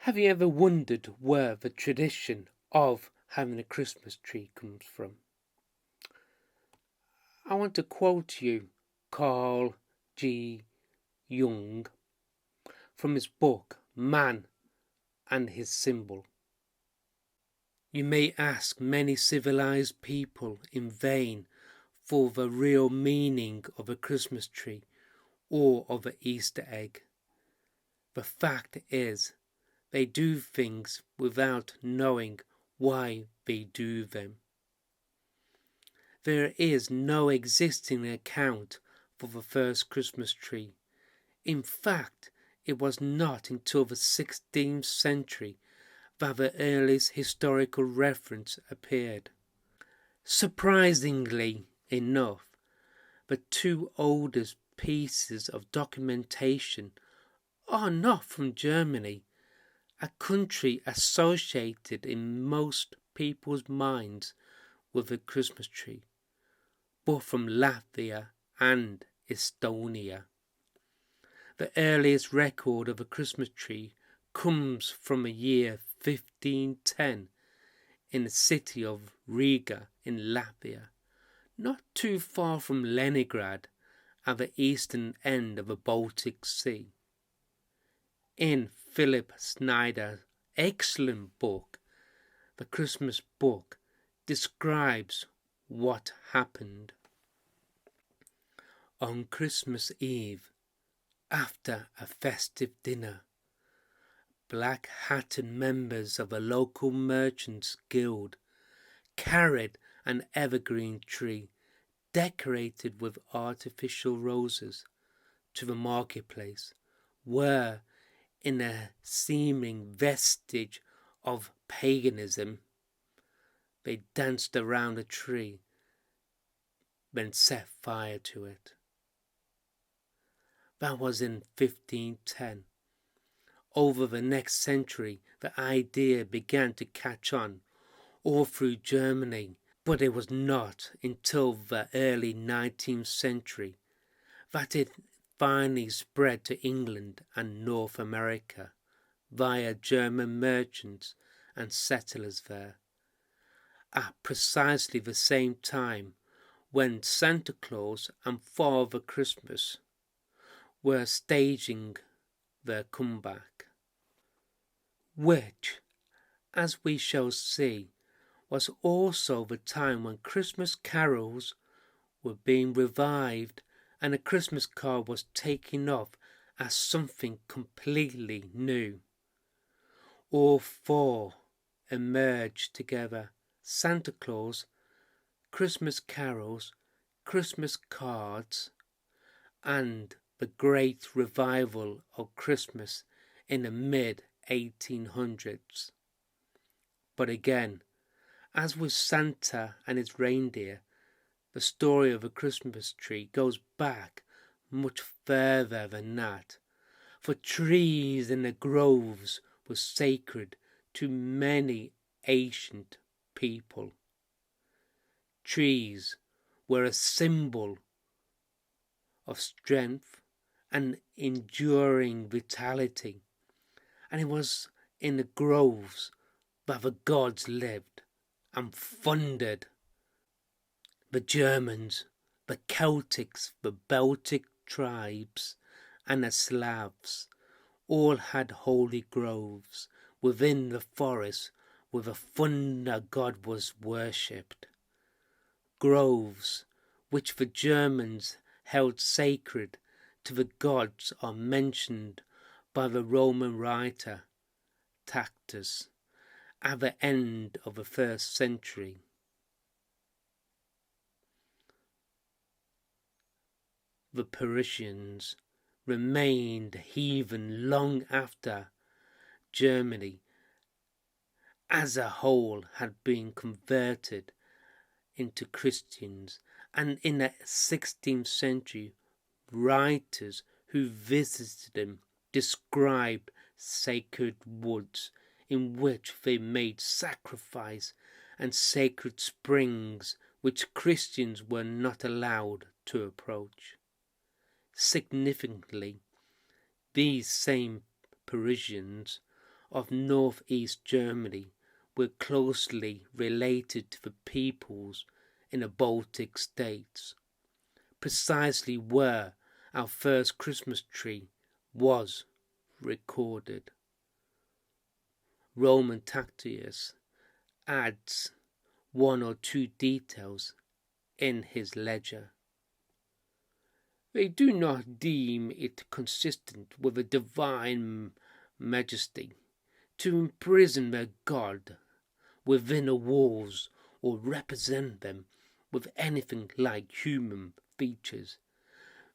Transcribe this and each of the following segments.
Have you ever wondered where the tradition of having a Christmas tree comes from? I want to quote you Carl G. Jung from his book Man and His Symbol. You may ask many civilized people in vain for the real meaning of a Christmas tree or of an Easter egg. The fact is, they do things without knowing why they do them. There is no existing account for the first Christmas tree. In fact, it was not until the 16th century that the earliest historical reference appeared. Surprisingly enough, the two oldest pieces of documentation are not from Germany, a country associated in most people's minds with a Christmas tree, but from Latvia and Estonia. The earliest record of a Christmas tree comes from the year 1510 in the city of Riga in Latvia, not too far from Leningrad at the eastern end of the Baltic Sea. In Philip Snyder's excellent book, The Christmas Book, describes what happened. On Christmas Eve, after a festive dinner, black-hatted members of a local merchants' guild carried an evergreen tree decorated with artificial roses to the marketplace, where, in a seeming vestige of paganism, they danced around the tree, then set fire to it. That was in 1510. Over the next century, the idea began to catch on all through Germany, but it was not until the early 19th century that it finally spread to England and North America via German merchants and settlers there, at precisely the same time when Santa Claus and Father Christmas were staging their comeback, which, as we shall see, was also the time when Christmas carols were being revived and a Christmas card was taken off as something completely new. All four emerged together: Santa Claus, Christmas carols, Christmas cards, and the great revival of Christmas in the mid-1800s. But again, as with Santa and his reindeer, the story of a Christmas tree goes back much further than that, for trees in the groves were sacred to many ancient people. Trees were a symbol of strength and enduring vitality, and it was in the groves that the gods lived and thundered. The Germans, the Celtics, the Baltic tribes, and the Slavs all had holy groves within the forest where the thunder god was worshipped. Groves which the Germans held sacred to the gods are mentioned by the Roman writer Tacitus at the end of the 1st century. The Parisians remained heathen long after Germany as a whole had been converted into Christians, and in the 16th century writers who visited them described sacred woods in which they made sacrifice and sacred springs which Christians were not allowed to approach. Significantly, these same Parisians of northeast Germany were closely related to the peoples in the Baltic states, precisely where our first Christmas tree was recorded. Roman Tacitus adds one or two details in his ledger. They do not deem it consistent with a divine majesty to imprison their god within the walls or represent them with anything like human features.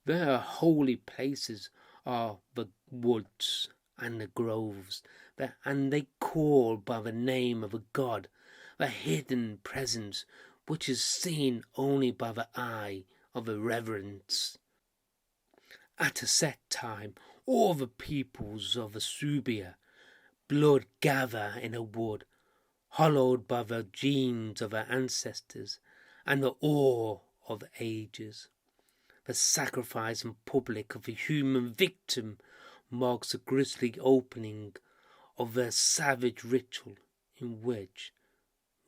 Their holy places are the woods and the groves, and they call by the name of a god, the hidden presence which is seen only by the eye of a reverence. At a set time, all the peoples of Asubia blood gather in a wood, hallowed by the genes of their ancestors and the awe of ages. The sacrifice in public of a human victim marks the grisly opening of their savage ritual in which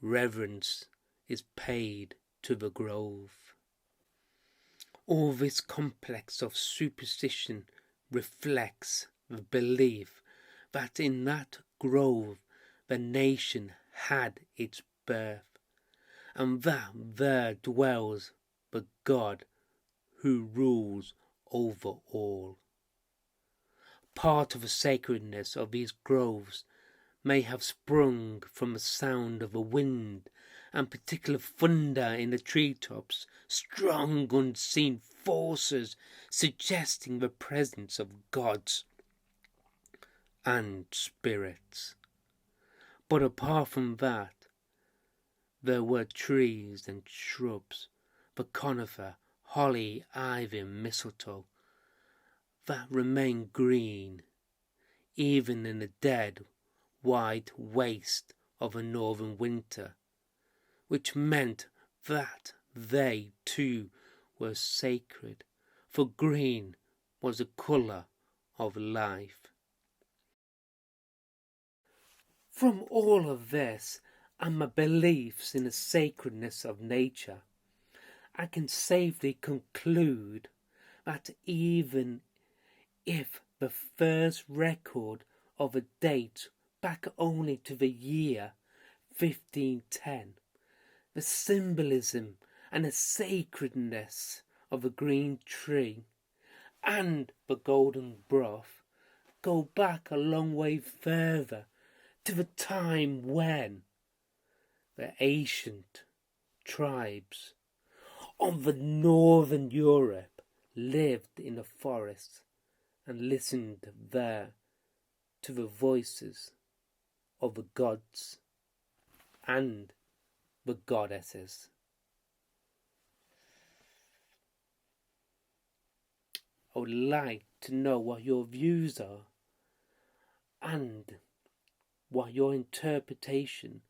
reverence is paid to the grove. All this complex of superstition reflects the belief that in that grove the nation had its birth, and that there dwells the God who rules over all. Part of the sacredness of these groves may have sprung from the sound of the wind and particular thunder in the treetops, strong unseen forces suggesting the presence of gods and spirits. But apart from that, there were trees and shrubs, the conifer, holly, ivy and mistletoe, that remained green, even in the dead, white waste of a northern winter, which meant that they too were sacred, for green was the colour of life. From all of this and my beliefs in the sacredness of nature, I can safely conclude that even if the first record of a date back only to the year 1510, the symbolism and the sacredness of a green tree and the golden broth go back a long way further to the time when the ancient tribes of the northern Europe lived in the forests and listened there to the voices of the gods and the goddesses. I would like to know what your views are and what your interpretation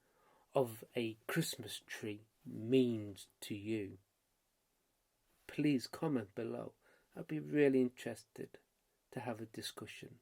of a Christmas tree means to you. Please comment below. I'd be really interested to have a discussion.